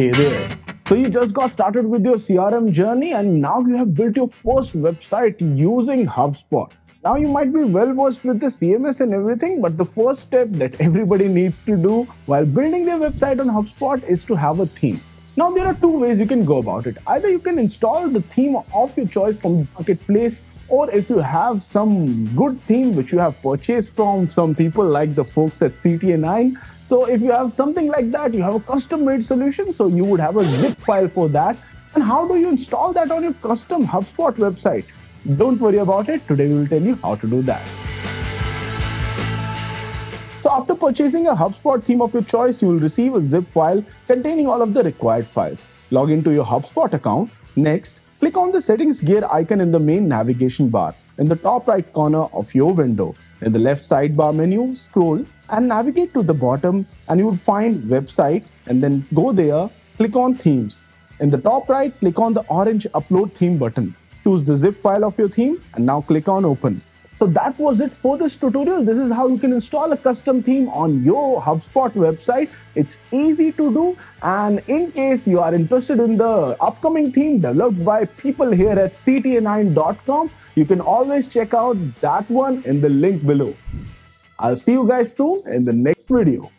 Hey there. So you just got started with your CRM journey and now you have built your first website using HubSpot. Now you might be well versed with the CMS and everything, but the first step that everybody needs to do while building their website on HubSpot is to have a theme. Now there are two ways you can go about it. Either you can install the theme of your choice from the marketplace, or if you have some good theme which you have purchased from some people like the folks at CTA9. So if you have something like that, you have a custom made solution, so you would have a zip file for that. And how do you install that on your custom HubSpot website? Don't worry about it. Today we will tell you how to do that. So after purchasing a HubSpot theme of your choice, you will receive a zip file containing all of the required files. Log into your HubSpot account. Next, click on the settings gear icon in the main navigation bar in the top right corner of your window. In the left sidebar menu, scroll and navigate to the bottom and you will find website, and then go there, click on themes. In the top right, click on the orange upload theme button. Choose the zip file of your theme and now click on open. So that was it for this tutorial. This is how you can install a custom theme on your HubSpot website. It's easy to do, and in case you are interested in the upcoming theme developed by people here at cta9.com, you can always check out that one in the link below. I'll see you guys soon in the next video.